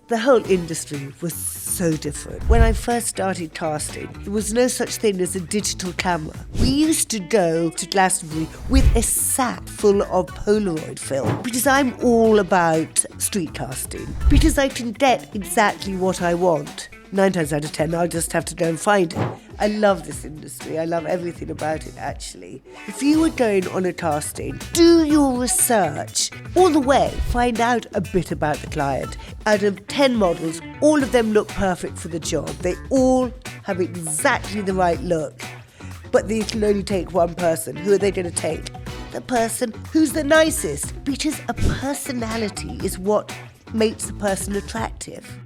The whole industry was so different. When I first started casting, there was no such thing as a digital camera. We used to go to Glastonbury with a sack full of Polaroid film because I'm all about street casting, because I can get exactly what I want. 9 times out of 10, I'll just have to go and find it. I love this industry. I love everything about it, actually. If you were going on a casting, do your research all the way. Find out a bit about the client. Out of 10 models, all of them look perfect for the job. They all have exactly the right look. But they can only take one person. Who are they going to take? The person who's the nicest. Because a personality is what makes a person attractive.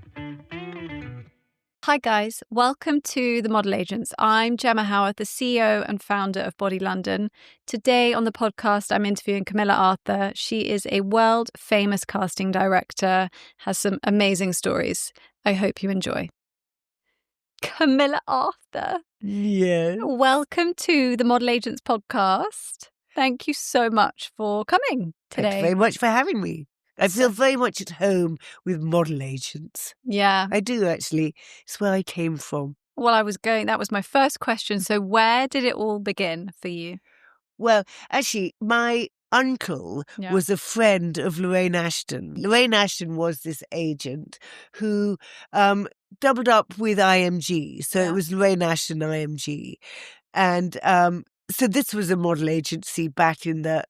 Hi guys, welcome to The Model Agents. I'm Gemma Howorth, the CEO and founder of Body London. Today on the podcast, I'm interviewing Camilla Arthur. She is a world famous casting director, has some amazing stories. I hope you enjoy. Camilla Arthur. Yeah. Welcome to the Model Agents podcast. Thank you so much for coming today. Thank you very much for having me. I feel very much at home with model agents. Yeah. I do, actually. It's where I came from. Well, that was my first question. So where did it all begin for you? Well, actually, my uncle was a friend of Lorraine Ashton. Lorraine Ashton was this agent who doubled up with IMG. So it was Lorraine Ashton IMG. And so this was a model agency back in the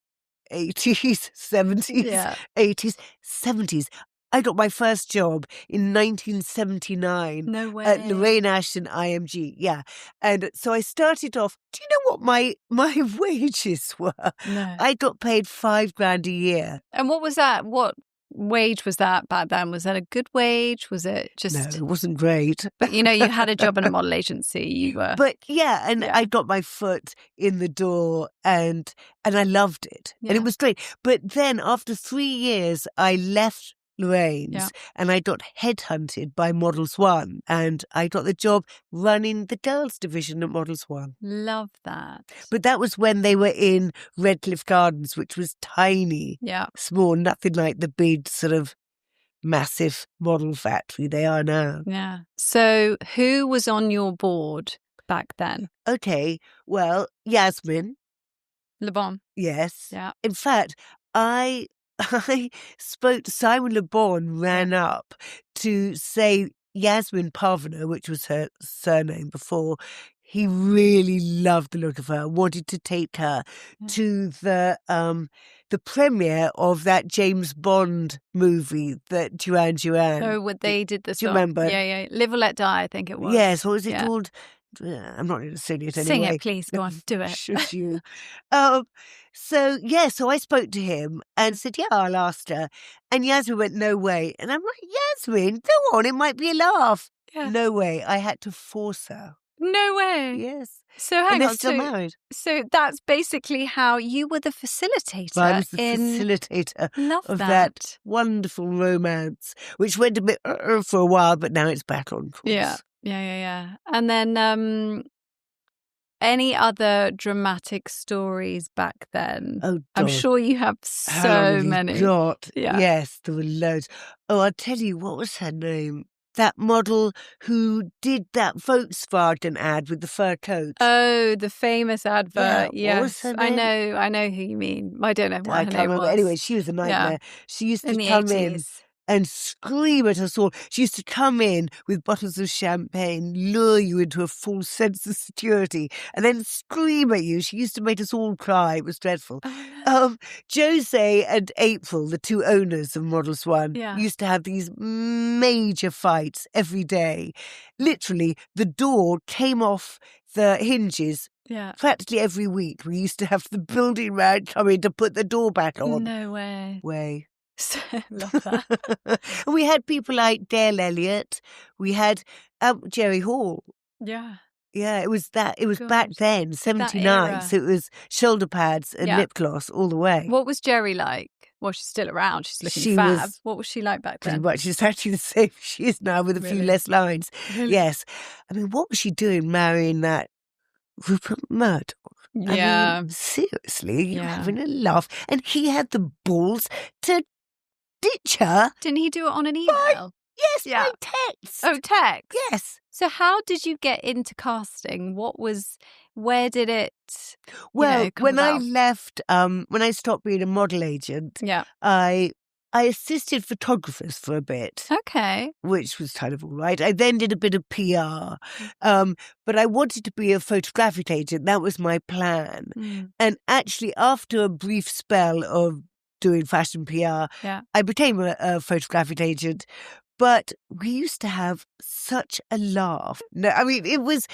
80s, 70s, 80s, 70s. I got my first job in 1979 No way. at Lorraine Ashton IMG. Yeah. And so I started off, do you know what my wages were? No. I got paid $5,000 a year. And what was that? What wage was that back then? Was that a good wage? Was it just... No, it wasn't great. But, you had a job in a model agency. You were... But I got my foot in the door and I loved it. Yeah. And it was great. But then after 3 years, I left Lorraine's and I got headhunted by Models One, and I got the job running the girls division at Models One. Love that. But that was when they were in Redcliffe Gardens, which was tiny, small, nothing like the big sort of massive model factory they are now. Yeah. So who was on your board back then? Okay, well, Yasmin. Le Bon. Yes. Yeah. In fact, I spoke to Simon Le Bon, ran up to say Yasmin Parvenu, which was her surname before. He really loved the look of her, wanted to take her to the premiere of that James Bond movie, that Duran Duran. Oh, what they did the song. Do you remember? Yeah. Live or Let Die, I think it was. Yes, what was it called? I'm not going to sing it anyway. Sing it, please. Go on, do it. Should you? So I spoke to him and said, I'll ask her. And Yasmin went, no way. And I'm like, Yasmin, go on, it might be a laugh. Yeah. No way. I had to force her. No way. Yes. So hang and they're on. Still married. So that's basically how you were the facilitator. I was the facilitator of that wonderful romance, which went a bit for a while, but now it's back on course. Yeah. And then any other dramatic stories back then? Oh, I'm sure you have so many. Yes, there were loads. Oh, I'll tell you, what was her name? That model who did that Volkswagen ad with the fur coat. Oh, the famous advert. Yeah, what was her name? I know who you mean. I don't know what her name was. Anyway, she was a nightmare. Yeah. She used to in come 80s. in and scream at us all. She used to come in with bottles of champagne, lure you into a false sense of security, and then scream at you. She used to make us all cry. It was dreadful. Oh, no. Jose and April, the two owners of Models One, used to have these major fights every day. Literally, the door came off the hinges practically every week. We used to have the building man come in to put the door back on. No way. Love that. We had people like Dale Elliott. We had Jerry Hall. Yeah. Yeah, it was that. It was back then, 79. So it was shoulder pads and lip gloss all the way. What was Jerry like? Well, she's still around. She's looking fab. What was she like back then? Pretty much. She's actually the same she is now with a few less lines. Really? Yes. I mean, what was she doing marrying that Rupert Murdoch? Yeah. I mean, seriously, you're having a laugh. And he had the balls to ditch her. Didn't he do it on an email? Yes, Yeah. by text. Oh, text. Yes. So how did you get into casting? Where did it, Well, come when I about? left, when I stopped being a model agent, Yeah. I assisted photographers for a bit, Okay. which was kind of all right. I then did a bit of PR, but I wanted to be a photographic agent. That was my plan. Mm. And actually, after a brief spell of doing fashion PR, Yeah. I became a photographic agent. But we used to have such a laugh. No, I mean, it was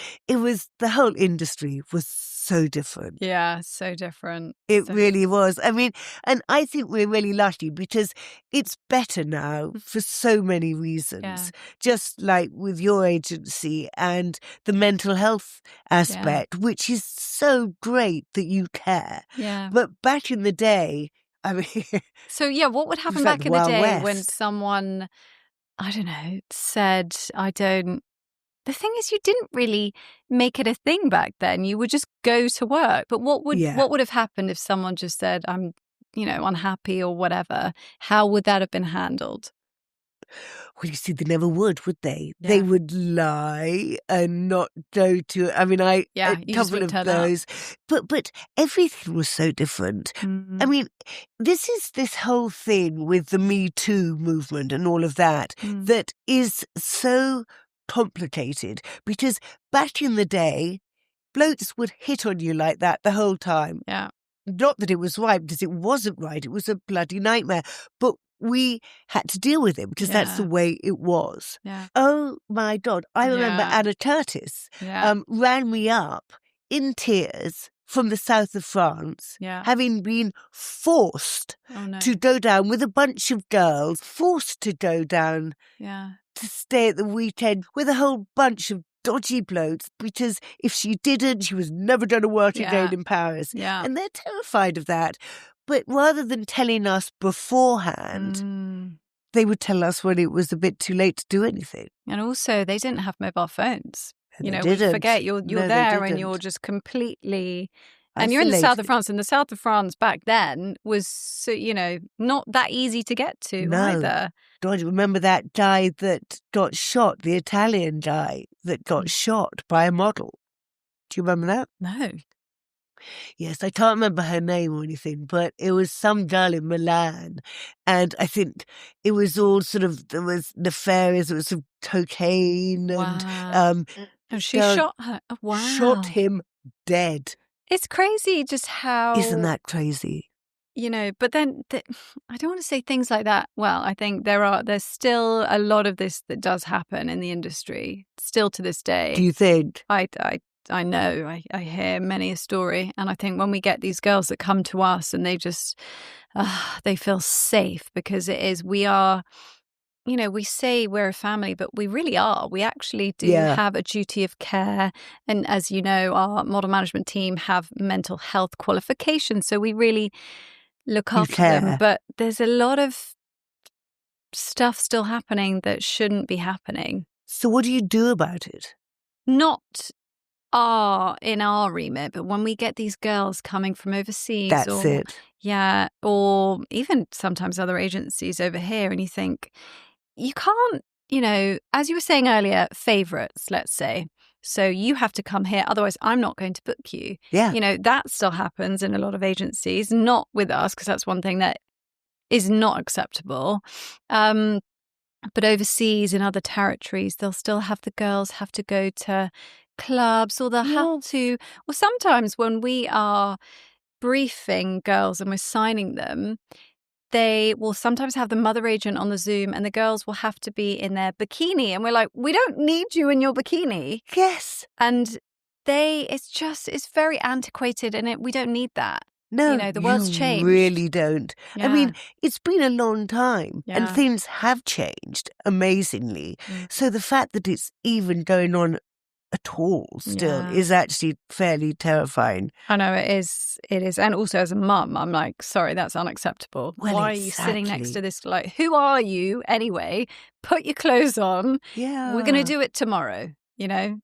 the whole industry was so different. Yeah, so different. It So really was. I mean, and I think we're really lucky because it's better now for so many reasons. Yeah. Just like with your agency and the mental health aspect, which is so great that you care. Yeah. But back in the day, I mean, So yeah, what would happen like back the in the Wild day when West. someone, I don't know, said, I don't. The thing is, you didn't really make it a thing back then. You would just go to work. But what would have happened if someone just said, I'm, unhappy or whatever? How would that have been handled? Well, you see, they never would they? Yeah. They would lie and not go to. I mean, a You just couple wouldn't of turn up. those, but everything was so different. Mm. I mean, this is this whole thing with the Me Too movement and all of that that is so complicated because back in the day, blokes would hit on you like that the whole time. Yeah. Not that it was right, because it wasn't right. It was a bloody nightmare. But we had to deal with it because that's the Yeah. way it was. Yeah. Oh, my God. I remember Yeah. Anna Curtis Yeah. ran me up in tears from the south of France, Yeah. having been forced Oh no. to go down with a bunch of girls, forced to go down Yeah. to stay at the weekend with a whole bunch of dodgy blokes because if she didn't, she was never going to work again in Paris. Yeah. And they're terrified of that. But rather than telling us beforehand, they would tell us when it was a bit too late to do anything. And also, they didn't have mobile phones. And they We didn't. forget you're No, they there and didn't. you're just completely. And you're in the south of Isolated. France, and the south of France back then was, so, not that easy to get to either. God, remember that guy that got shot, the Italian guy that got shot by a model? Do you remember that? No. Yes, I can't remember her name or anything, but it was some girl in Milan. And I think it was all sort of, there was nefarious, it was some cocaine and And she shot her. Oh, wow. shot him dead. It's crazy just how. Isn't that crazy? But then I don't want to say things like that. Well, I think there's still a lot of this that does happen in the industry, still to this day. Do you think? I know, I hear many a story. And I think when we get these girls that come to us and they just, they feel safe because we are, we say we're a family, but we really are. We actually do have a duty of care. And as you know, our model management team have mental health qualifications. So we really look after them. But there's a lot of stuff still happening that shouldn't be happening. So what do you do about it? Not in our remit, but when we get these girls coming from overseas, That's it. Yeah, or even sometimes other agencies over here, and you think, you can't, as you were saying earlier, favourites, let's say. So you have to come here, otherwise I'm not going to book you. Yeah. That still happens in a lot of agencies, not with us, because that's one thing that is not acceptable. But overseas in other territories, they'll still have the girls have to go to clubs, or they'll have to, or sometimes when we are briefing girls and we're signing them, they will sometimes have the mother agent on the Zoom and the girls will have to be in their bikini. And we're like, we don't need you in your bikini. Yes. And it's very antiquated and we don't need that. No, the world's changed. Really don't. Yeah. I mean, it's been a long time and Yeah. things have changed amazingly. So the fact that it's even going on at all still is actually fairly terrifying. I know it is. And also as a mum, I'm like, sorry, that's unacceptable. Well, why are you sitting next to this? Like, who are you anyway? Put your clothes on. Yeah. We're going to do it tomorrow. No.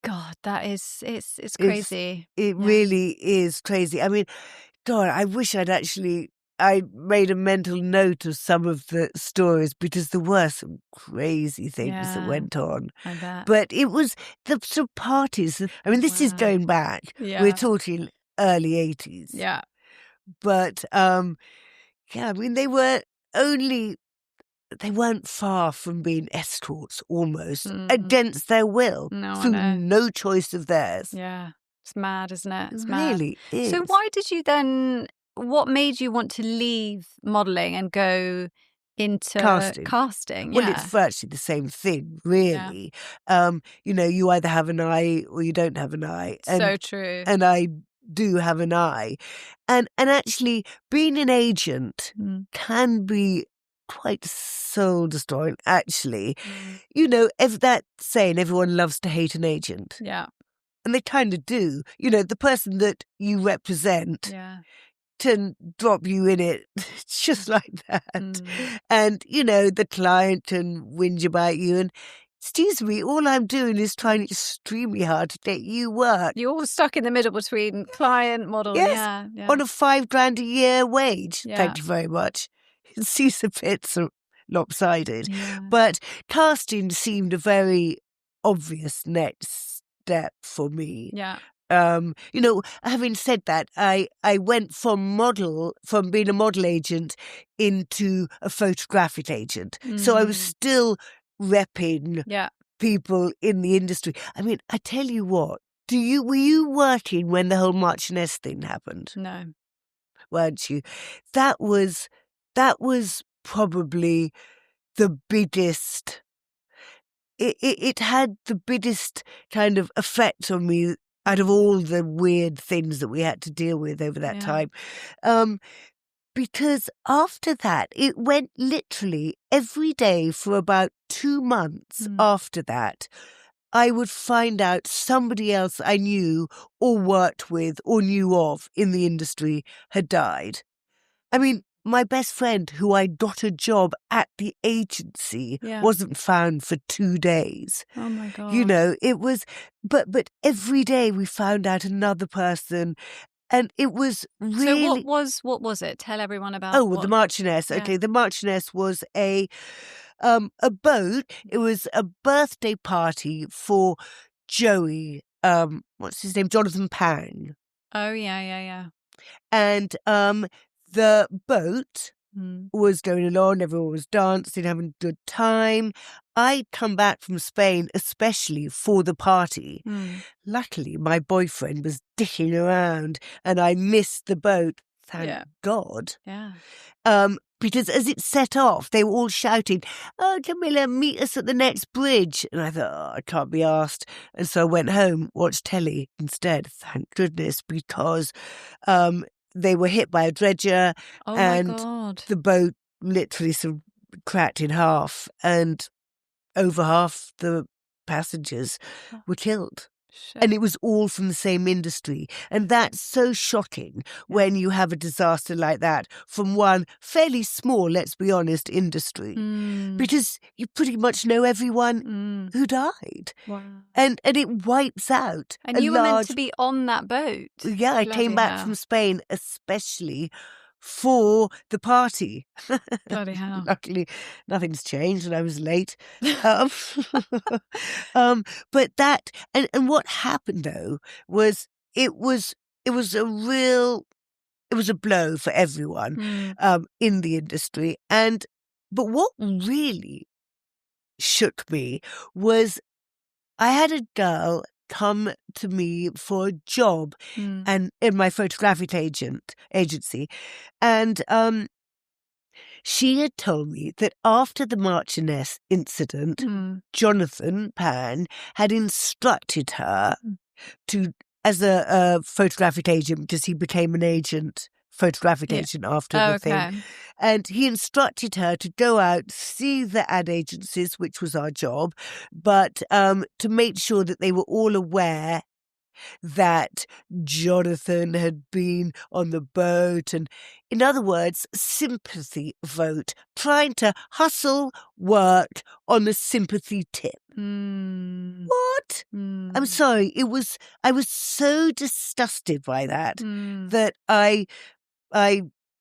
God, it's crazy. It really is crazy. I mean, God, I wish I'd actually I made a mental note of some of the stories because there were some crazy things that went on. I bet. But it was the sort of parties. I mean, this is going back. We're talking early 80s. Yeah. But, I mean, they weren't far from being escorts almost against their will. No, through I know. no choice of theirs. Yeah. It's mad, isn't it? It's It mad. really is. So why did you then, what made you want to leave modelling and go into casting? Well, it's virtually the same thing, really. You either have an eye or you don't have an eye. So true. And I do have an eye. And actually, being an agent can be quite soul destroying, actually. That saying, everyone loves to hate an agent. Yeah. And they kind of do. The person that you represent can drop you in it just like that. And, the client can whinge about you. And excuse me, all I'm doing is trying extremely hard to get you work. You're all stuck in the middle between client, model. Yes, Yeah. on a $5,000 a year wage. Yeah. Thank you very much. It seems a bit lopsided. Yeah. But casting seemed a very obvious next step for me. Yeah. Having said that, I went from being a model agent into a photographic agent. So I was still repping people in the industry. I mean, I tell you what, were you working when the whole Marchioness thing happened? No. Weren't you? That was probably the biggest. It had the biggest kind of effect on me out of all the weird things that we had to deal with over that time. Because after that, it went literally every day for about 2 months after that. I would find out somebody else I knew or worked with or knew of in the industry had died. I mean, my best friend, who I got a job at the agency, wasn't found for 2 days. Oh my God. It was, but every day we found out another person, and it was really. So what was it? Tell everyone about. The Marchioness. Yeah. Okay, the Marchioness was a boat. It was a birthday party for Joey. What's his name? Jonathan Pang. Oh yeah. And the boat was going along, everyone was dancing, having a good time. I'd come back from Spain especially for the party. Luckily, my boyfriend was dicking around and I missed the boat, thank God. Yeah. Because as it set off, they were all shouting, "Oh, Camilla, meet us at the next bridge." And I thought, I can't be asked. And so I went home, watched telly instead, thank goodness, because they were hit by a dredger and the boat literally sort of cracked in half and over half the passengers were killed. Shit. And it was all from the same industry. And that's so shocking when you have a disaster like that from one fairly small, let's be honest, industry. Because you pretty much know everyone who died. Wow. And it wipes out. And you were meant to be on that boat. Yeah, I came back from Spain especially for the party. Bloody hell. Luckily, nothing's changed and I was late. But that, and what happened though, was it was a blow for everyone in the industry. But what really shook me was I had a girl come to me for a job and in my photographic agency. And she had told me that after the Marchioness incident, Jonathan Pan had instructed her as a photographic agent, because he became an photographic agent after the thing. And he instructed her to go out, see the ad agencies, which was our job, but to make sure that they were all aware that Jonathan had been on the boat. And in other words, sympathy vote, trying to hustle work on the sympathy tip. What? I'm sorry. I was so disgusted by that that I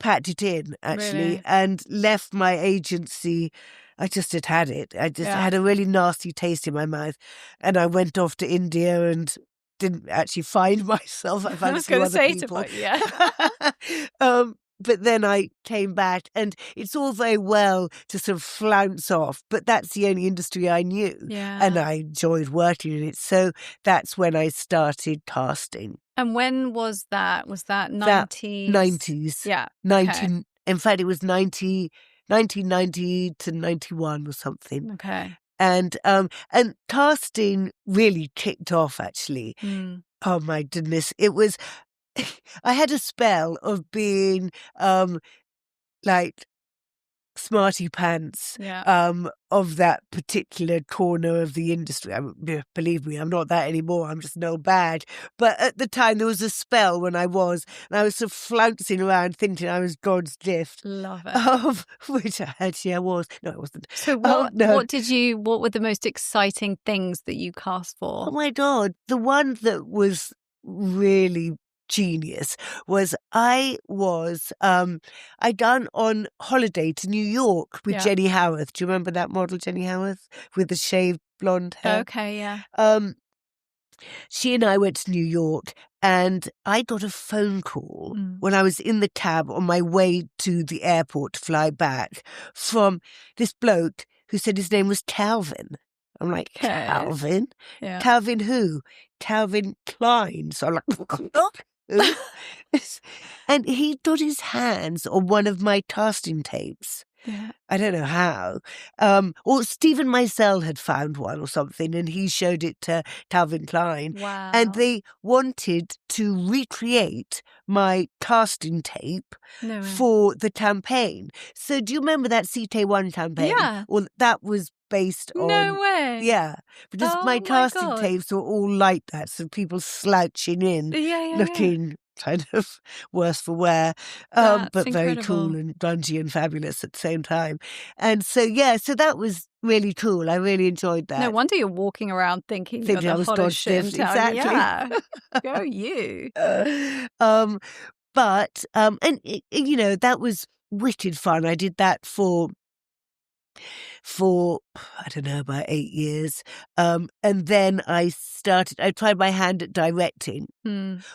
packed it in, actually, Really? and left my agency. I just had it. I just had a really nasty taste in my mouth. And I went off to India and didn't actually find myself. I found a few other people. But then I came back, and it's all very well to sort of flounce off, but that's the only industry I knew. And I enjoyed working in it. So that's when I started casting. And when was that? Was that 90s? 90s. Yeah. 19, in fact, it was 1990 to 91 or something. Okay. And casting really kicked off, actually. Oh, my goodness. It was... I had a spell of being like smarty pants of that particular corner of the industry. Believe me, I'm not that anymore. I'm just an old bag. But at the time, there was a spell when I was sort of flouncing around thinking I was God's gift. Love it. Which actually I was. No, I wasn't. So what were the most exciting things that you cast for? Oh my God. The one that was really genius was I'd gone on holiday to New York with Jenny Howorth. Do you remember that model, Jenny Howorth, with the shaved blonde hair? Okay, yeah. She and I went to New York, and I got a phone call when I was in the cab on my way to the airport to fly back from this bloke who said his name was Calvin. I'm like, Calvin? Yeah. Calvin who? Calvin Klein. So I'm like, and he got his hands on one of my casting tapes. Yeah. I don't know how. Or Stephen Meisel had found one or something, and he showed it to Calvin Klein. Wow. And they wanted to recreate my casting tape for the campaign. So do you remember that CK1 campaign? Yeah. Well, that was based on... No way. Yeah. Because my casting tapes were all like that. So people slouching in, looking kind of worse for wear, but very cool and grungy and fabulous at the same time. And so, so that was really cool. I really enjoyed that. No wonder you're walking around thinking you're the hottest shit in town. Exactly. Yeah. Go you. But, and, you know, that was wicked fun. I did that for I don't know, about 8 years. And then I tried my hand at directing,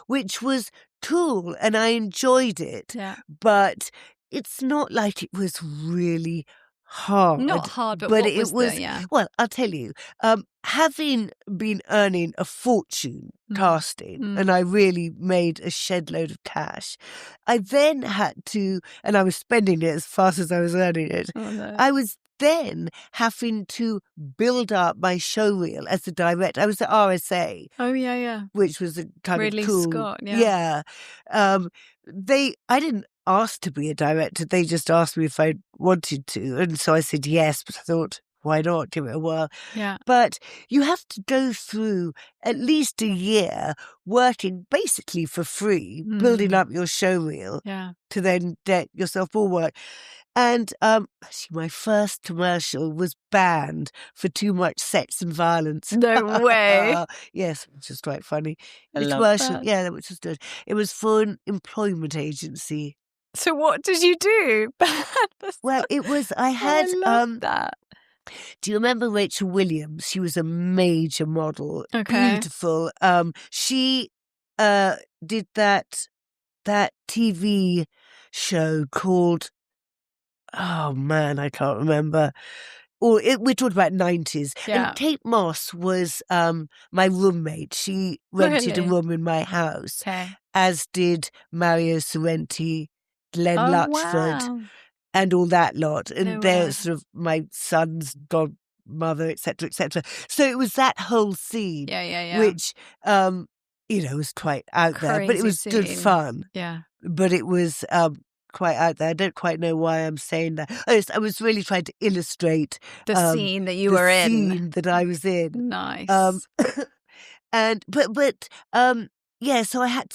which was cool, and I enjoyed it. Yeah. But it's not like it was really hard. Not hard, but what it was there, well, I'll tell you, having been earning a fortune casting, and I really made a shed load of cash, I then had to, and I was spending it as fast as I was earning it. Oh, no. I was then having to build up my showreel as a director. I was at RSA. Oh, yeah. Which was a kind Ridley of cool. Scott, yeah. I didn't ask to be a director. They just asked me if I wanted to. And so I said yes, but I thought, why not? Give it a whirl. Yeah. But you have to go through at least a year working basically for free, building up your showreel to then get yourself more work. And actually, my first commercial was banned for too much sex and violence. No way. Yes, which is quite funny. I The love commercial, that. which was good. It was for an employment agency. So what did you do? Well, it was, I love that. Do you remember Rachel Williams? She was a major model. Okay. Beautiful. She did that TV show called, oh man, I can't remember. We're talking about 90s. Yeah. And Kate Moss was my roommate. She rented a room in my house, as did Mario Sorrenti, Glenn Luxford, and all that lot. And they're sort of my son's godmother, etc., etc. So it was that whole scene, which, was quite out there. But it was good fun. Yeah. But it was... quite out there. I don't quite know why I'm saying that. I was really trying to illustrate the scene that you were in. The scene that I was in. Nice. So I had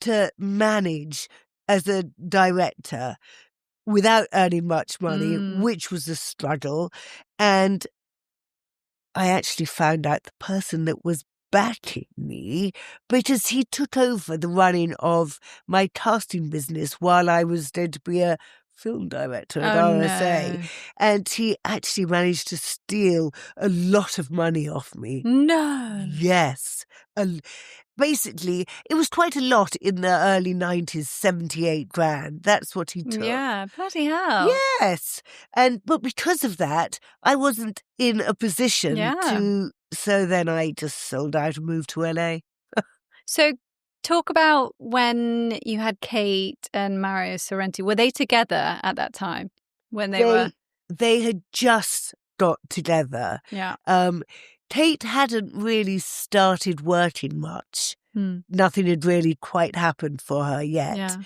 to manage as a director without earning much money, which was a struggle. And I actually found out the person that was backing me because he took over the running of my casting business while I was going to be a film director at RSA. no. And he actually managed to steal a lot of money off me. No. Yes. Basically, it was quite a lot in the early 90s, 78 grand. That's what he took. Yeah, bloody hell. Yes. But because of that, I wasn't in a position to. So then I just sold out and moved to LA. So talk about when you had Kate and Mario Sorrenti. Were they together at that time when they were? They had just got together. Yeah. Kate hadn't really started working much. Nothing had really quite happened for her yet. Yeah.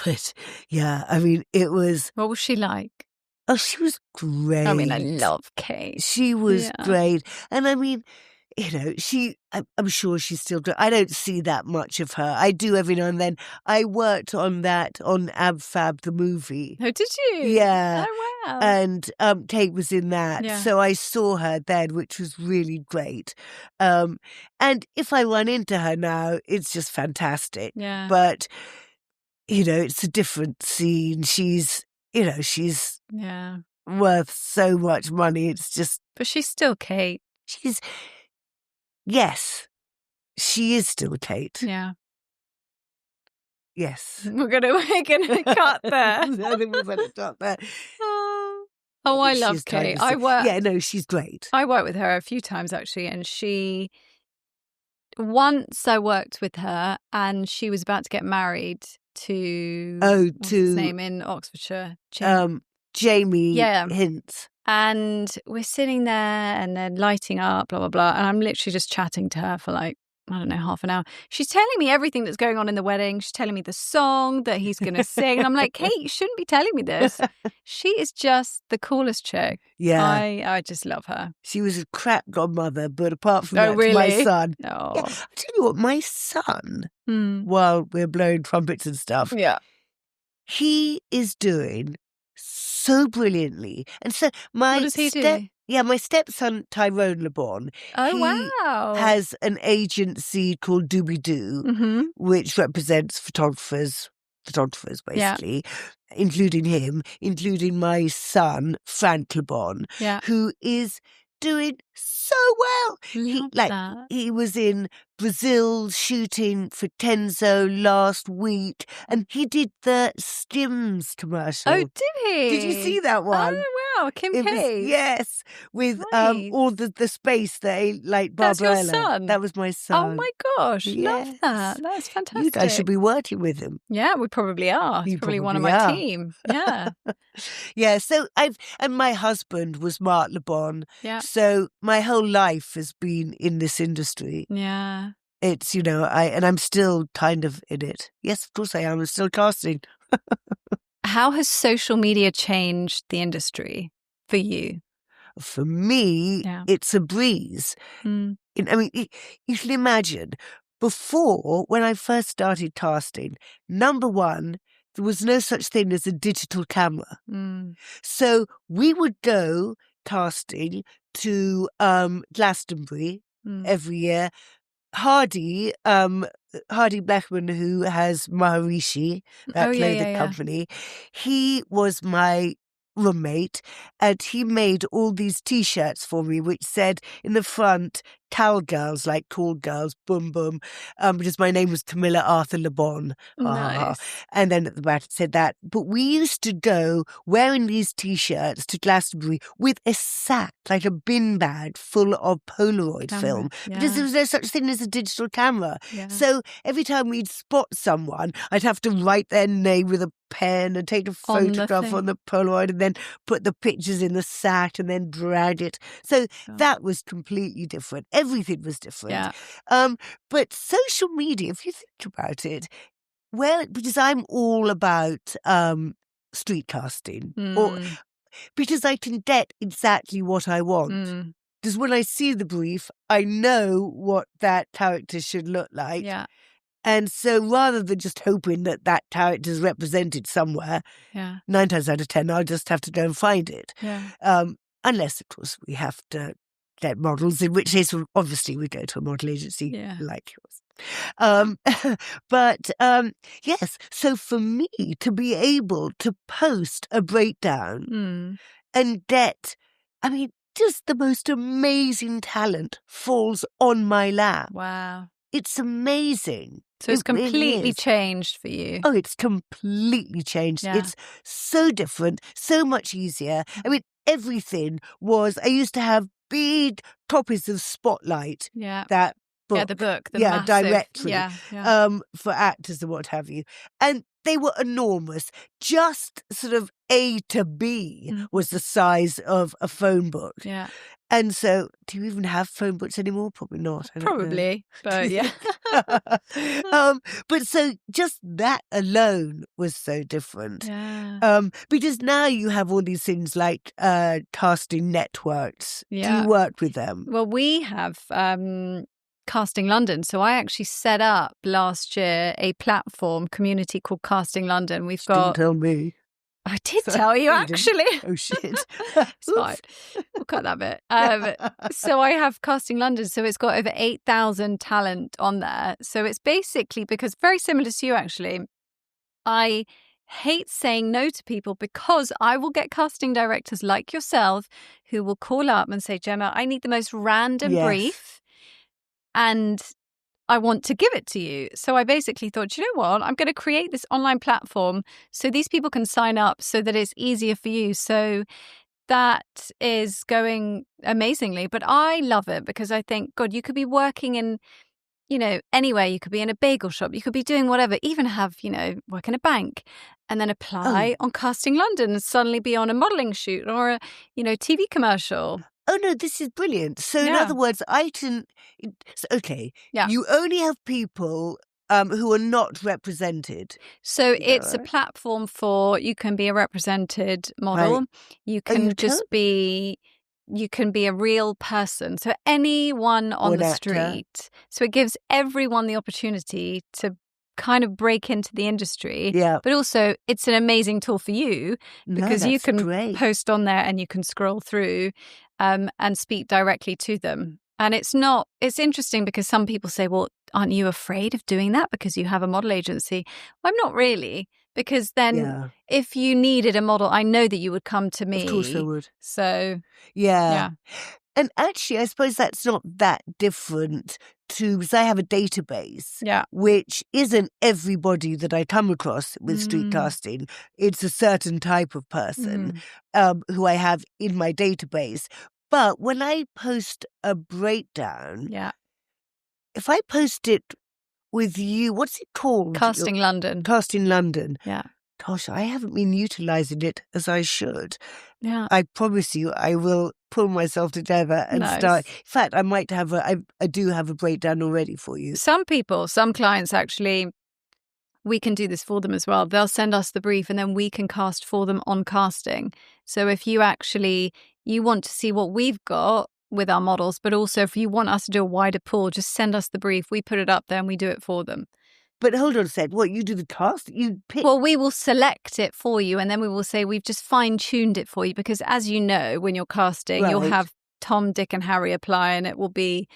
But yeah, I mean, it was. What was she like? Oh, she was great. I mean, I love Kate. She was great. And I mean, I'm sure she's still great. I don't see that much of her. I do every now and then. I worked on Ab Fab, the movie. Oh, did you? Yeah. Oh, wow. And Kate was in that. Yeah. So I saw her then, which was really great. And if I run into her now, it's just fantastic. Yeah. But, it's a different scene. She's worth so much money. It's just. But she's still Kate. Yes, she is still Kate. Yeah. Yes. We're gonna cut there. I think we're gonna cut there. Oh, I love Kate. She's great. I worked with her a few times actually, and once I worked with her, and she was about to get married to what's his name in Oxfordshire, Jamie Hintz. And we're sitting there and they're lighting up, blah, blah, blah. And I'm literally just chatting to her for like, I don't know, half an hour. She's telling me everything that's going on in the wedding. She's telling me the song that he's going to sing. And I'm like, Kate, you shouldn't be telling me this. She is just the coolest chick. Yeah. I just love her. She was a crap godmother, but apart from that, really? My son. No. Yeah, I'll tell you what, my son, while we're blowing trumpets and stuff, he is doing so brilliantly. And so what does he do? Yeah, my stepson, Tyrone LeBon, wow, has an agency called Doobie Doo, which represents photographers basically, including him, including my son, Frank LeBon, who is doing so well. He was in Brazil shooting for Tenzo last week, and he did the Skims commercial. Oh, did he? Did you see that one? Oh wow, Kim K. Yes, with Nice. all the space they like. That's your Barbarella. son? That was my son. Oh my gosh, Yes. love that. That's fantastic. You guys should be working with him. Yeah, we probably are. He's probably one of my team. Yeah. Yeah, so and my husband was Mark LeBon. Yeah. So my whole life has been in this industry. Yeah. It's, I'm still kind of in it. Yes, of course I am. I'm still casting. How has social media changed the industry for you? For me, it's a breeze. I mean, you can imagine, before, when I first started casting, number one, there was no such thing as a digital camera. So we would go casting to Glastonbury every year. Hardy Blackman, who has Maharishi, that played the company, he was my roommate, and he made all these T-shirts for me, which said in the front, "Cowgirls," like call girls, boom, boom, because my name was Camilla Arthur LeBon. Nice. And then at the back it said that. But we used to go wearing these T-shirts to Glastonbury with a sack, like a bin bag full of Polaroid film, because there was no such thing as a digital camera. Yeah. So every time we'd spot someone, I'd have to write their name with a pen and take a photograph on the Polaroid and then put the pictures in the sack and then drag it. So that was completely different. Everything was different. Yeah. But social media, if you think about it, well, because I'm all about street casting, or because I can get exactly what I want. Because when I see the brief, I know what that character should look like. Yeah. And so rather than just hoping that that character is represented somewhere, 9 times out of 10, I'll just have to go and find it. Yeah. Unless, of course, we have to dead models, in which case, obviously, we go to a model agency like yours. But yes, so for me to be able to post a breakdown and get, I mean, just the most amazing talent falls on my lap. Wow. It's amazing. So it's completely changed for you. Oh, it's completely changed. Yeah. It's so different, so much easier. I mean, everything was, I used to have big copies of Spotlight. Yeah. That book. Yeah, the book. The massive, directory. Yeah. For actors and what have you. And they were enormous. Just sort of A to B was the size of a phone book. Yeah. And so, do you even have phone books anymore? Probably not. Probably, but yeah. But so just that alone was so different. Yeah. Because now you have all these things like casting networks. Yeah. Do you work with them? Well, we have Casting London. So I actually set up last year a platform community called Casting London. We've got. Didn't tell me. I did tell you, actually. Oh, shit. It's fine. We'll cut that bit. So I have Casting London. So it's got over 8,000 talent on there. So it's basically, because very similar to you, actually, I hate saying no to people because I will get casting directors like yourself who will call up and say, Gemma, I need the most random brief and I want to give it to you. So I basically thought, you know what? I'm going to create this online platform so these people can sign up so that it's easier for you. So that is going amazingly. But I love it because I think, God, you could be working in, anywhere. You could be in a bagel shop. You could be doing whatever, even have, work in a bank and then apply on Casting London and suddenly be on a modelling shoot or a, TV commercial. Oh, no, this is brilliant. So, in other words, you only have people who are not represented. So it's a platform for, you can be a represented model. Right. You can you can be a real person. So anyone on the street. So it gives everyone the opportunity to kind of break into the industry. Yeah. But also it's an amazing tool for you because you can post on there and you can scroll through and speak directly to them. And it's interesting because some people say, well, aren't you afraid of doing that because you have a model agency? Well, I'm not really, because then if you needed a model, I know that you would come to me. Of course I would. So, yeah. And actually, I suppose that's not that different because I have a database, which isn't everybody that I come across with street casting. It's a certain type of person who I have in my database. But when I post a breakdown, if I post it with you, what's it called? Casting London. Casting London. Yeah. Gosh, I haven't been utilising it as I should. Yeah. I promise you, I will pull myself together and start. In fact, I might have I do have a breakdown already for you. Some clients actually, we can do this for them as well. They'll send us the brief and then we can cast for them on casting. So if you want to see what we've got with our models, but also if you want us to do a wider pool, just send us the brief. We put it up there and we do it for them. But hold on a sec. What, you do the cast? You pick? Well, we will select it for you and then we will say we've just fine-tuned it for you because as you know, when you're casting, you'll have Tom, Dick and Harry apply and it will be,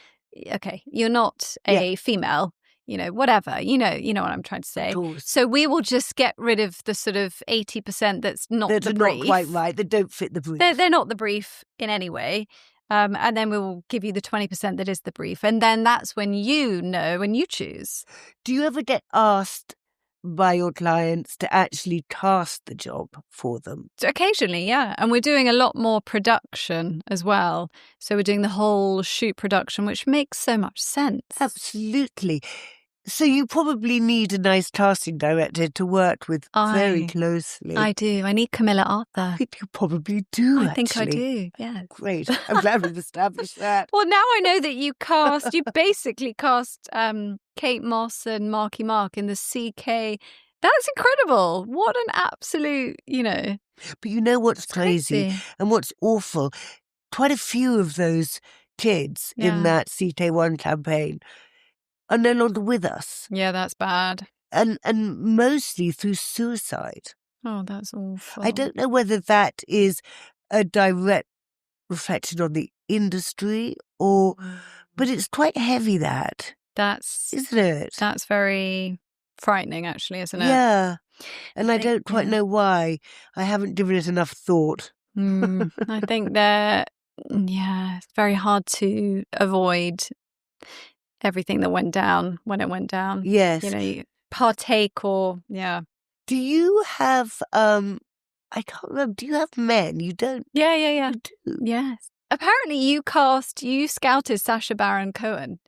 okay, you're not a female, whatever, you know what I'm trying to say. So we will just get rid of the sort of 80% that's not the brief. Not quite right. They don't fit the brief. They're not the brief in any way. And then we will give you the 20% that is the brief. And then that's when you know and you choose. Do you ever get asked by your clients to actually cast the job for them? Occasionally, yeah. And we're doing a lot more production as well. So we're doing the whole shoot production, which makes so much sense. Absolutely. So you probably need a nice casting director to work with very closely. I do. I need Camilla Arthur. I think you probably do, I think I do, yeah. Great. I'm glad we've established that. Well, now I know that you basically cast Kate Moss and Marky Mark in the CK. That's incredible. What an absolute, But you know what's crazy and what's awful? Quite a few of those kids in that CK1 campaign are no longer with us. Yeah, that's bad. And mostly through suicide. Oh, that's awful. I don't know whether that is a direct reflection on the industry, but it's quite heavy, that. Isn't it? That's very frightening, actually, isn't it? Yeah. And I don't quite know why. I haven't given it enough thought. I think it's very hard to avoid everything that went down when it went down. Yes. You partake or, Do you have, I can't remember, do you have men? You don't? Yeah. You do? Yes. Apparently you scouted Sacha Baron Cohen.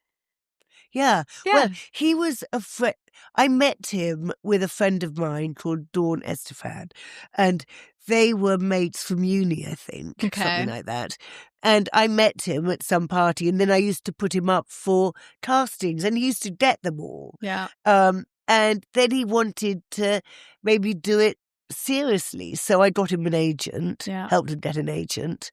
Yeah. Well, he was a friend. I met him with a friend of mine called Dawn Estefan, and they were mates from uni, I think, something like that. And I met him at some party, and then I used to put him up for castings, and he used to get them all. Yeah. And then he wanted to maybe do it seriously, so I got him an agent, helped him get an agent.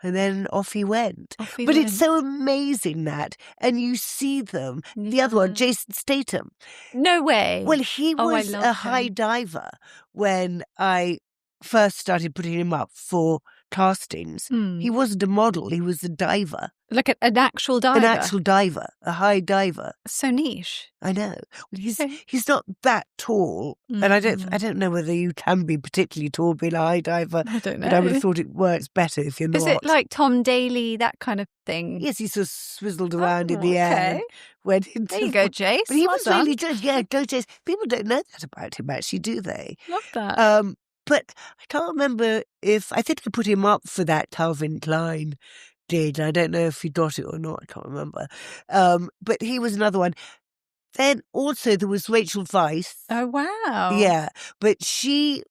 And then off he went. It's so amazing that. And you see them. The other one, Jason Statham. No way. Well, he was a high diver when I first started putting him up for castings. He wasn't a model. He was a diver. Like an actual diver? An actual diver. A high diver. So niche. I know. Well, he's not that tall. And I don't know whether you can be particularly tall being a high diver. I don't know. But I would have thought it works better if you're not. Is it like Tom Daley, that kind of thing? Yes, he sort of swizzled around in the air. There you go, Jace. But he was really good. Yeah, go Jace. People don't know that about him, actually, do they? Love that. But I can't remember I think I put him up for that Calvin Klein did. I don't know if he got it or not. I can't remember. But he was another one. Then also there was Rachel Weisz. Oh, wow. Yeah. But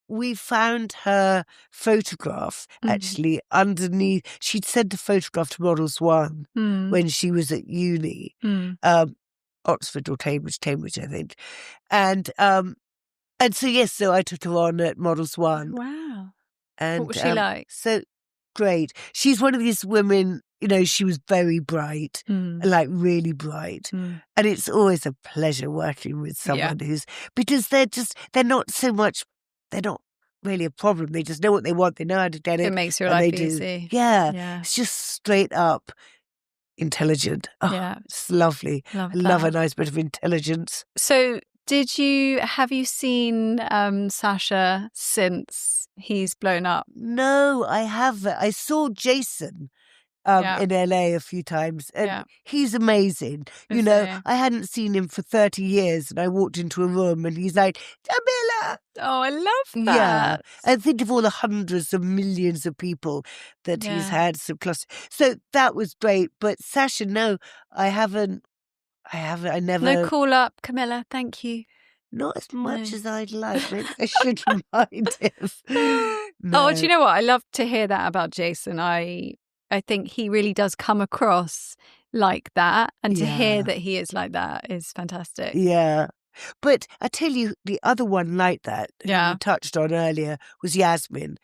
we found her photograph actually underneath. She'd sent a photograph to Models One when she was at uni. Oxford or Cambridge, I think. And so I took her on at Models One. Wow. And what was she like? So great. She's one of these women, she was very bright, like really bright. And it's always a pleasure working with someone because they're not really a problem. They just know what they want. They know how to get it. It makes your life easy. Yeah. It's just straight up intelligent. Oh, it's lovely. I love a nice bit of intelligence. So have you seen Sacha since he's blown up? No, I haven't. I saw Jason in LA a few times, and he's amazing. I hadn't seen him for 30 years, and I walked into a room, and he's like, Camilla! Oh, I love that. Yeah. And think of all the hundreds of millions of people that he's had. So that was great. But Sacha, no, I haven't. I never. No call up, Camilla. Thank you. Not as much as I'd like. Maybe I should remind him. No. Oh, do you know what? I love to hear that about Jason. I think he really does come across like that, and to hear that he is like that is fantastic. Yeah. But I tell you, the other one like that you touched on earlier was Yasmin.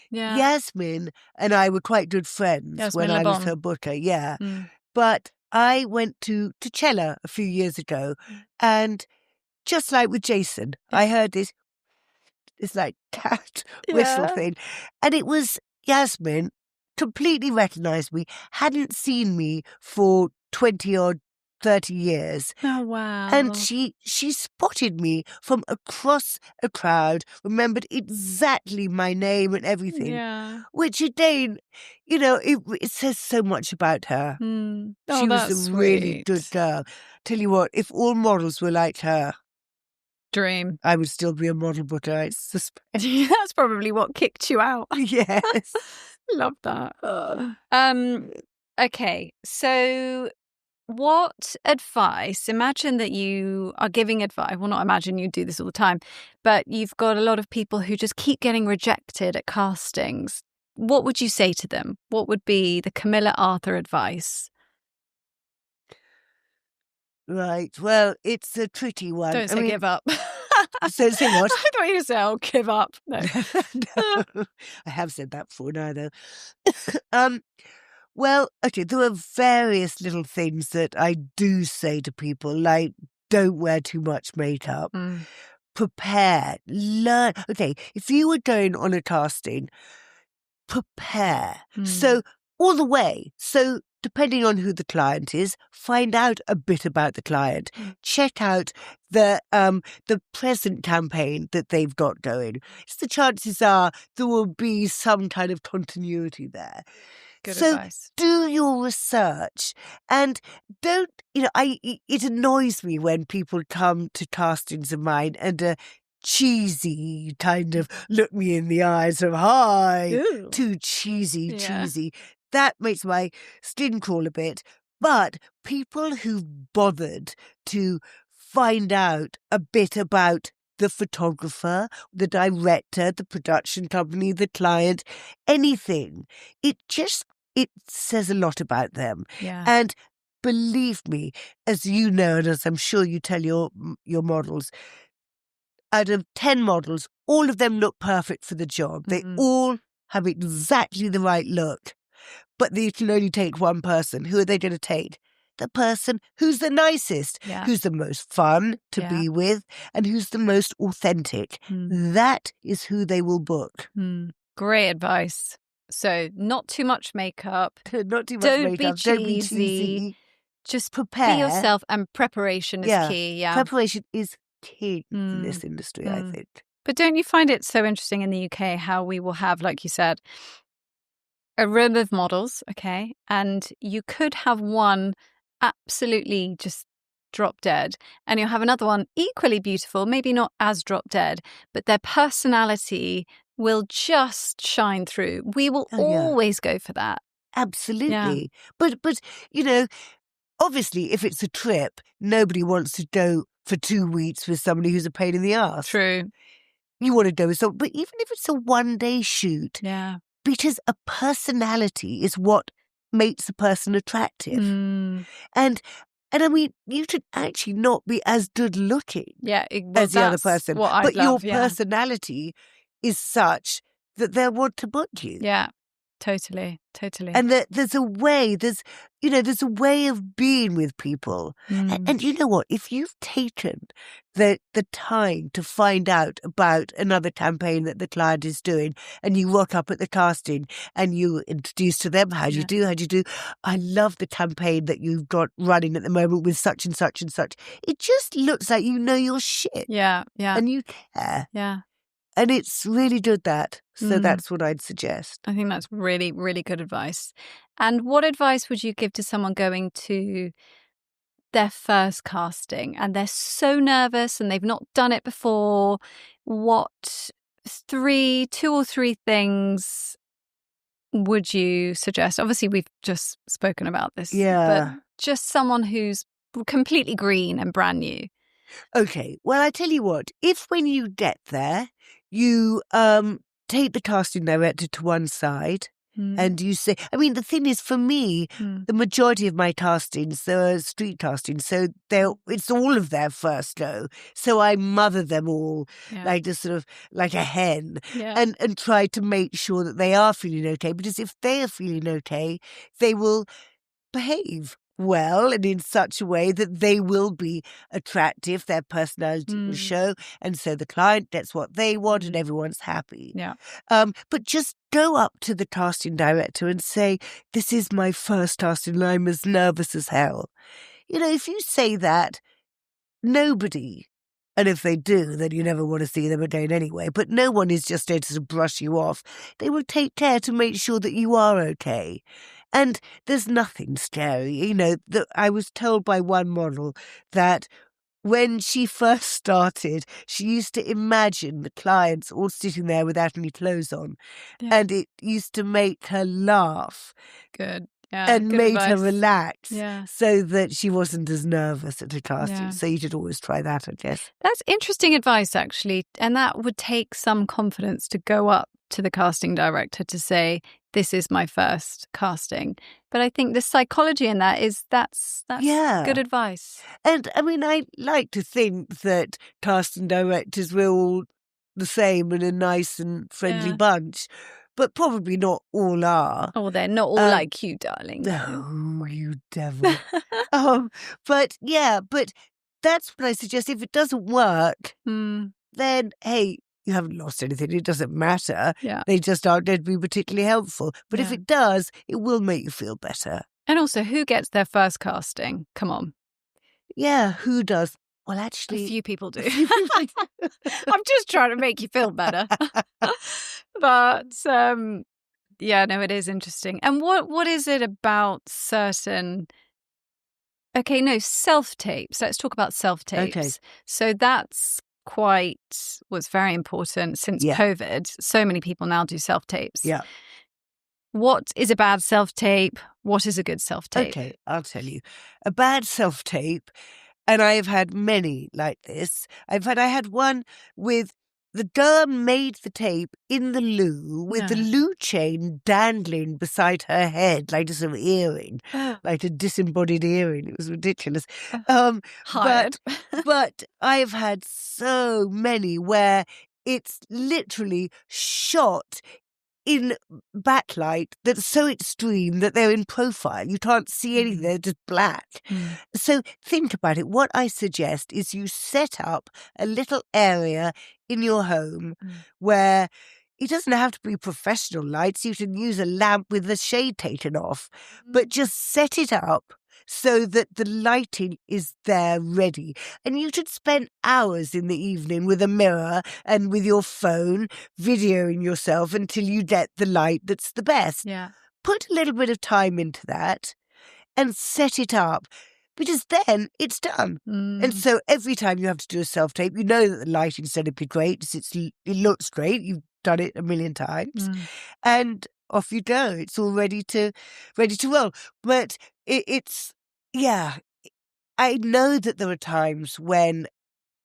Yeah. Yasmin and I were quite good friends when I was her booker. Yeah. But I went to Coachella a few years ago, and just like with Jason, I heard this like cat whistle thing, and it was Yasmin. Completely recognised me, hadn't seen me for 20 or 30 years. Oh, wow. And she spotted me from across a crowd, remembered exactly my name and everything. Yeah. Which again, it says so much about her. Oh, she was a really good girl. Tell you what, if all models were like her, dream, I would still be a model booker, I suspect. That's probably what kicked you out. Yes. Love that. Okay, so what advice, imagine that you are giving advice, well, not imagine, you do this all the time, but you've got a lot of people who just keep getting rejected at castings. What would you say to them? What would be the Camilla Arthur advice? Right, well, it's a tricky one. Don't say give up. So say what? I thought you said, give up. No. No, I have said that before now, though. Well, okay, there are various little things that I do say to people, like don't wear too much makeup, prepare, learn. Okay, if you were going on a casting, prepare. So all the way. So depending on who the client is, find out a bit about the client. Check out the present campaign that they've got going. So the chances are there will be some kind of continuity there. Good so advice. Do your research and don't, it annoys me when people come to castings of mine and cheesy kind of look me in the eyes of hi, Ooh. too cheesy. Yeah. That makes my skin crawl a bit. But people who've bothered to find out a bit about the photographer, the director, the production company, the client, anything, it says a lot about them. Yeah. And believe me, as you know, and as I'm sure you tell your models, out of 10 models, all of them look perfect for the job. They all have exactly the right look. But they can only take one person. Who are they going to take? The person who's the nicest, who's the most fun to be with, and who's the most authentic. That is who they will book. Great advice. So not too much makeup. Not too much Don't makeup. be Don't be cheesy. cheesy. Just prepare. Be yourself, and preparation is key. Yeah. Preparation is key in this industry, I think. But don't you find it so interesting in the UK how we will have, like you said, a room of models, okay? And you could have one absolutely just drop dead, and you'll have another one equally beautiful, maybe not as drop dead, but their personality will just shine through. We will always go for that. Absolutely. Yeah. But obviously, if it's a trip, nobody wants to go for 2 weeks with somebody who's a pain in the ass. True. You want to go with someone, but even if it's a one-day shoot, because a personality is what makes a person attractive. And I mean, you should actually not be as good looking as the other person. But your personality is such that they'll want to book you. Yeah, totally. And there's a way of being with people. And you know what? If you've taken the time to find out about another campaign that the client is doing, and you rock up at the casting and you introduce to them, how do you do? I love the campaign that you've got running at the moment with such and such and such. It just looks like you know your shit. Yeah. And you care. Yeah. And it's really good that. So that's what I'd suggest. I think that's really, really good advice. And what advice would you give to someone going to their first casting and they're so nervous and they've not done it before? What 2 or 3 things would you suggest? Obviously, we've just spoken about this. Yeah. But just someone who's completely green and brand new. Okay, well, I tell you what, if when you get there, you take the casting director to one side and you say, I mean, the thing is, for me, the majority of my castings, they're street castings, so it's all of their first go. So I mother them all like a sort of like a hen and try to make sure that they are feeling okay, because if they are feeling okay, they will behave well and in such a way that they will be attractive, their personality will show, and so the client gets what they want and everyone's happy. Yeah. But just go up to the casting director and say, this is my first casting and I'm as nervous as hell. If you say that, nobody, and if they do, then you never want to see them again anyway, but no one is just there to brush you off. They will take care to make sure that you are okay. And there's nothing scary. I was told by one model that when she first started, she used to imagine the clients all sitting there without any clothes on. Yeah. And it used to make her laugh. Good. Yeah, and made advice. her relax so that she wasn't as nervous at a casting. Yeah. So you should always try that, I guess. That's interesting advice, actually. And that would take some confidence to go up to the casting director to say, this is my first casting. But I think the psychology in that is that's good advice. And I mean, I like to think that casting directors were all the same and a nice and friendly bunch. But probably not all are. Oh, they're not all like you, darling. Oh, you devil. But that's what I suggest. If it doesn't work, then, hey, you haven't lost anything. It doesn't matter. Yeah. They just aren't going to be particularly helpful. But if it does, it will make you feel better. And also, who gets their first casting? Come on. Yeah, who does? Well, actually, A few people do. I'm just trying to make you feel better. But yeah, no, it is interesting. And what is it about certain... Okay, no, self-tapes. Let's talk about self-tapes. Okay. So that's was very important since COVID. So many people now do self-tapes. Yeah. What is a bad self-tape? What is a good self-tape? Okay, I'll tell you. A bad self-tape, and I have had many like this. I had one with the girl made the tape in the loo with the loo chain dangling beside her head like just an earring, like a disembodied earring. It was ridiculous. Hired. But I've had so many where it's literally shot in backlight that's so extreme that they're in profile. You can't see anything, they're just black. So think about it. What I suggest is you set up a little area in your home where it doesn't have to be professional lights. You can use a lamp with the shade taken off, but just set it up so that the lighting is there ready. And you should spend hours in the evening with a mirror and with your phone videoing yourself until you get the light that's the best. Yeah. Put a little bit of time into that and set it up, because then it's done. And so every time you have to do a self-tape, you know that the lighting's going to be great. It looks great. You've done it a million times. And off you go. It's all ready to roll. But I know that there are times when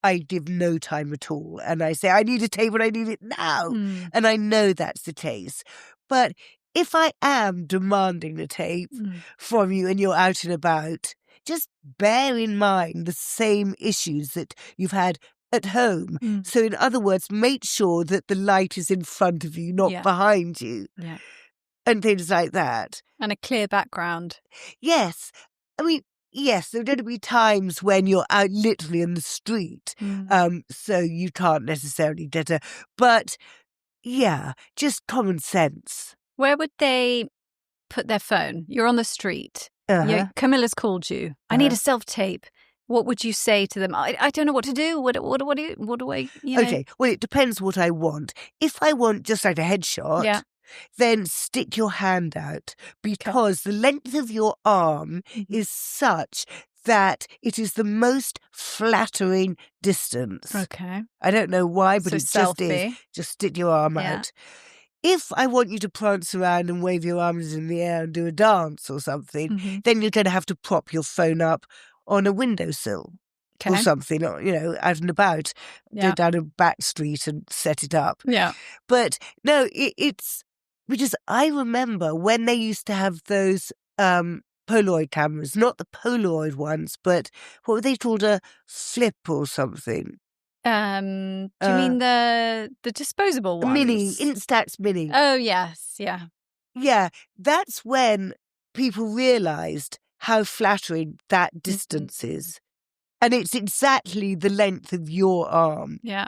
I give no time at all and I say, I need a tape and I need it now. And I know that's the case. But if I am demanding a tape from you and you're out and about, just bear in mind the same issues that you've had at home. So in other words, make sure that the light is in front of you, not behind you. Yeah. And things like that. And a clear background. Yes. I mean, yes, there are going to be times when you're out literally in the street, so you can't necessarily get a... But, yeah, just common sense. Where would they put their phone? You're on the street. Camilla's called you. I need a self-tape. What would you say to them? I don't know what to do. What do I... Okay, well, it depends what I want. If I want just like a headshot... then stick your hand out, because the length of your arm is such that it is the most flattering distance. Okay. I don't know why, but it just is. Just stick your arm out. If I want you to prance around and wave your arms in the air and do a dance or something, then you're going to have to prop your phone up on a windowsill. Or something, out and about, go down a back street and set it up. Yeah. But no, it's because I remember when they used to have those Polaroid cameras, not the Polaroid ones, but what were they called, a flip or something? Do you mean the disposable ones? Mini, Instax Mini. Oh, yes, yeah. Yeah, that's when people realised how flattering that distance is. And it's exactly the length of your arm. Yeah.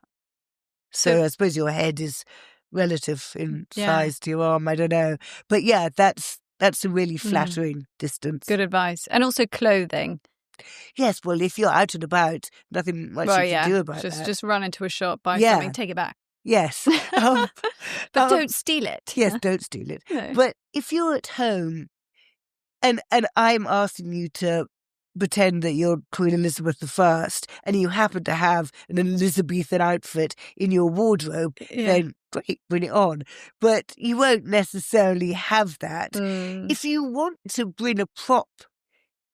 So I suppose your head is relative in size to your arm. I don't know. But yeah, that's a really flattering distance. Good advice. And also clothing. Yes, well, if you're out and about, nothing much you can do about that. Just run into a shop, buy something, take it back. Yes. But don't steal it. Yes, don't steal it. No. But if you're at home and I'm asking you to pretend that you're Queen Elizabeth I and you happen to have an Elizabethan outfit in your wardrobe, then great, bring it on. But you won't necessarily have that. If you want to bring a prop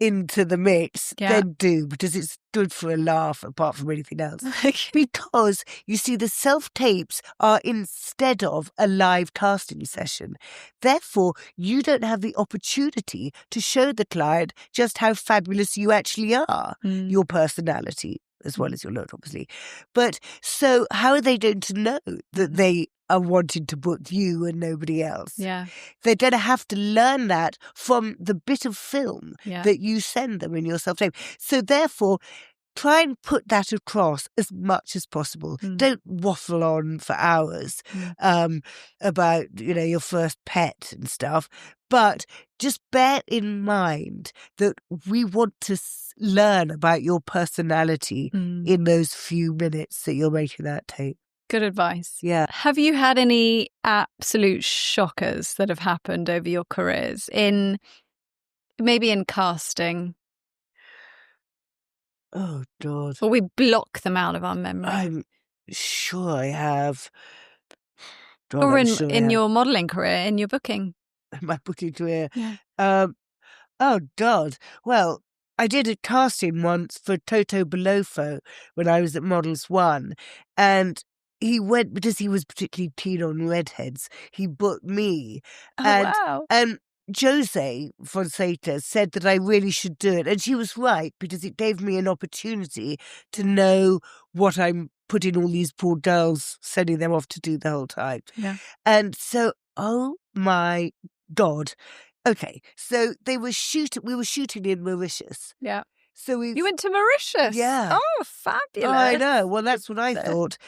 into the mix, then do, because it's good for a laugh apart from anything else. Because, you see, the self-tapes are instead of a live casting session. Therefore, you don't have the opportunity to show the client just how fabulous you actually are, your personality, as well as your look, obviously. But so how are they going to know that they are wanting to book you and nobody else? Yeah. They're going to have to learn that from the bit of film that you send them in your self-tape. So therefore, try and put that across as much as possible. Don't waffle on for hours about, your first pet and stuff. But just bear in mind that we want to learn about your personality in those few minutes that you're making that tape. Good advice. Yeah. Have you had any absolute shockers that have happened over your careers maybe in casting? Oh, God. Or we block them out of our memory? I'm sure I have. God, or I'm sure I in have. your modelling career, in your booking? My booking career. Yeah. Oh, God. Well, I did a casting once for Toto Belofo when I was at Models One. And he went, because he was particularly keen on redheads, he booked me. Oh, and, wow. Jose Fonseca said that I really should do it. And she was right, because it gave me an opportunity to know what I'm putting all these poor girls, sending them off to do the whole time. Yeah. And so, oh my God. Okay, so we were shooting in Mauritius. Yeah. So You went to Mauritius? Yeah. Oh, fabulous. Oh, I know. Well, that's what I thought.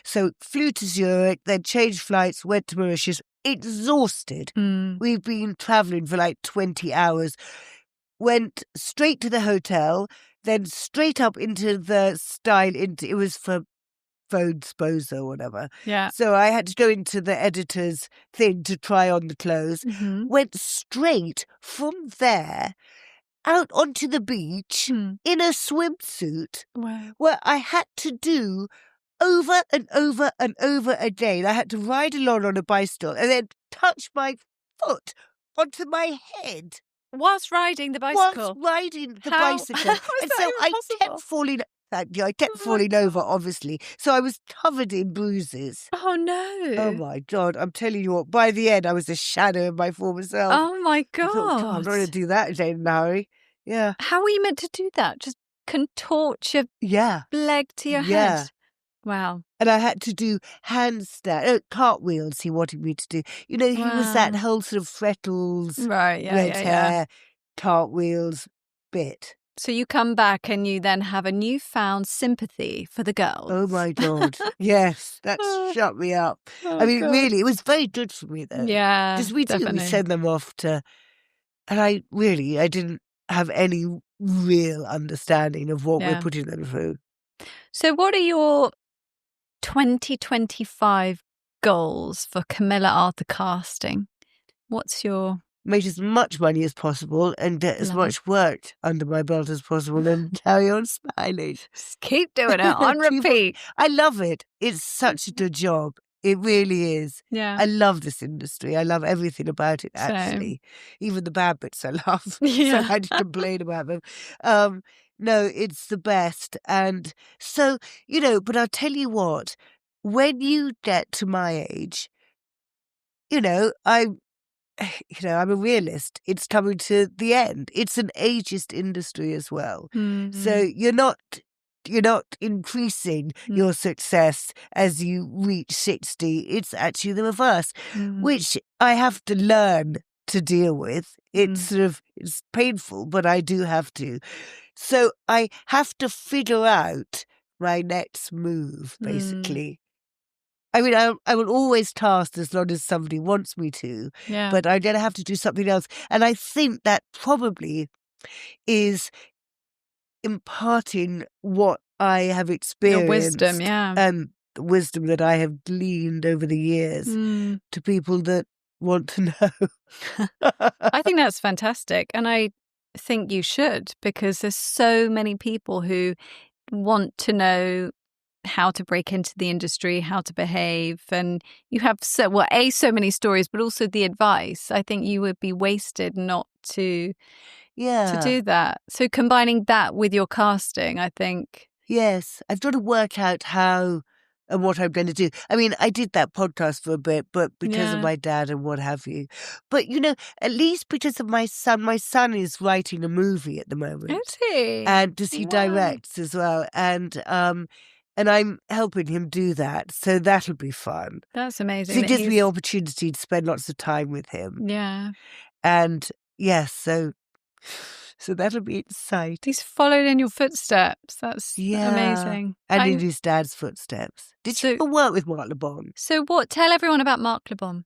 So flew to Zurich, then changed flights, went to Mauritius, exhausted. We've been traveling for like 20 hours. Went straight to the hotel, then straight up into the style. It was for Vogue Sposa or whatever. Yeah. So I had to go into the editor's thing to try on the clothes. Went straight from there out onto the beach in a swimsuit. Wow. Where I had to do over and over and over again. I had to ride along on a bicycle and then touch my foot onto my head. Whilst riding the bicycle? Whilst riding the How bicycle. is And that so even I possible? kept falling. I kept falling over, obviously. So I was covered in bruises. Oh, no. Oh, my God. I'm telling you what, by the end, I was a shadow of my former self. Oh, my I God. thought, God, I'm not going to do that again in a hurry. Yeah. How were you meant to do that? Just contort your leg to your head? Wow. And I had to do cartwheels he wanted me to do. He was that whole sort of freckles, right, red hair, cartwheels bit. So you come back and you then have a newfound sympathy for the girls. Oh, my God. Yes, that shut me up. Oh, I mean, God. really, it was very good for me, though. Yeah, Because we definitely. send them off to... And I didn't have any real understanding of what we're putting them through. So what are your 2025 goals for Camilla Arthur casting? What's your... Make as much money as possible and get as much work under my belt as possible and carry on smiling. Just keep doing it on repeat. I love it. It's such a good job. It really is. Yeah. I love this industry. I love everything about it, actually. Even the bad bits I love. Yeah. So I had to complain about them. No, it's the best. And so, but I'll tell you what, when you get to my age, I'm a realist. It's coming to the end. It's an ageist industry as well. So you're not increasing your success as you reach 60. It's actually the reverse, which I have to learn to deal with. It's it's painful, but I do have to. So I have to figure out my next move, basically. I mean, I will always cast as long as somebody wants me to, but I'm going to have to do something else. And I think that probably is imparting what I have experienced. Your wisdom, and the wisdom that I have gleaned over the years to people that want to know. I think that's fantastic. And I think you should, because there's so many people who want to know how to break into the industry, how to behave, and you have so many stories, but also the advice. I think you would be wasted not to do that. So combining that with your casting, I think. Yes, I've got to work out how and what I'm going to do. I mean, I did that podcast for a bit, but because of my dad and what have you. But, at least because of my son is writing a movie at the moment. Is he? And does he directs as well. And I'm helping him do that. So that'll be fun. That's amazing. So it gives me an opportunity to spend lots of time with him. Yeah. And yes, so So that'll be exciting. He's followed in your footsteps. That's Yeah. amazing. And in his dad's footsteps. Did you ever work with Mark Le Bon? So what? Tell everyone about Mark Le Bon.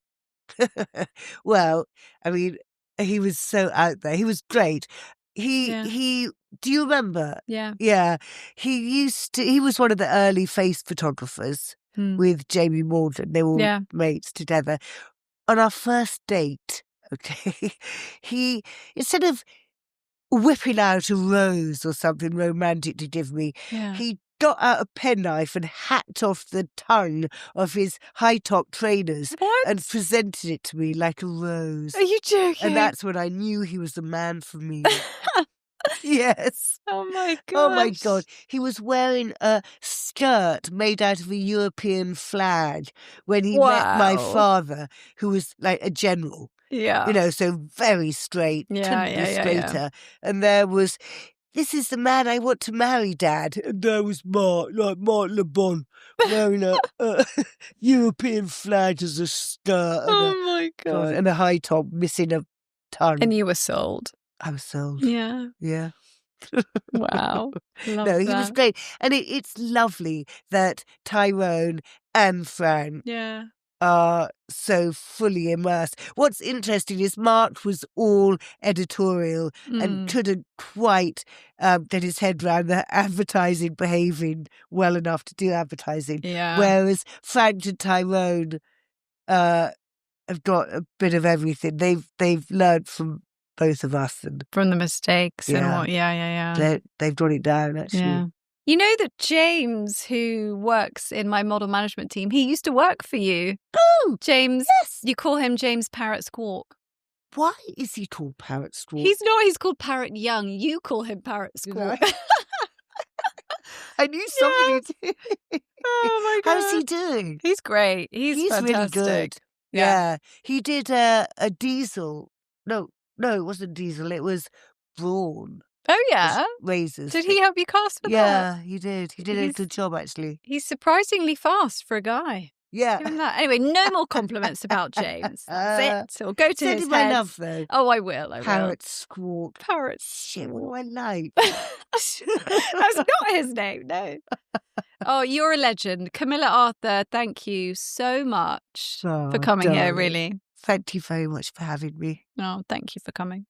Well, I mean, he was so out there. He was great. He do you remember? Yeah. Yeah. He was one of the early face photographers with Jamie Morden. They were all mates together. On our first date, okay, he, instead of whipping out a rose or something romantic to give me, he got out a penknife and hacked off the tongue of his high-top trainers and presented it to me like a rose. Are you joking? And that's when I knew he was the man for me. Yes. Oh my god. Oh my God. He was wearing a skirt made out of a European flag when he met my father, who was like a general. Yeah. You know, so very straight, couldn't be straighter. And there was, this is the man I want to marry, Dad. And there was Mark Le Bon, wearing a European flag as a skirt. Oh my God. And a high top missing a tongue. And you were sold. I was sold. Yeah. Yeah. Wow. Love No, he that. was great. And it's lovely that Tyrone and Frank are so fully immersed. What's interesting is Mark was all editorial and couldn't quite get his head around the advertising behaving well enough to do advertising. Yeah. Whereas Frank and Tyrone have got a bit of everything. They've learned from both of us and from the mistakes and what they've got it down actually. Yeah. You know that James, who works in my model management team, he used to work for you. Oh, James, yes. You call him James Parrot Squawk. Why is he called Parrot Squawk? He's not, he's called Parrot Young. You call him Parrot Squawk. I knew somebody did. Oh my God. How's he doing? He's great. He's fantastic. Really good. Yeah. He did a diesel. No, it wasn't diesel. It was Brawn. Oh, yeah? Razors. Did he help you cast for that? Yeah, he did. He did a good job, actually. He's surprisingly fast for a guy. Yeah. Give him that. Anyway, no more compliments about James. That's it. Or go to Send his him my head. love, though. Oh, I will. Parrot Squawk. Parrot Shit, what do I like? That's not his name, no. Oh, you're a legend. Camilla Arthur, thank you so much for coming here, really. Thank you very much for having me. Oh, thank you for coming.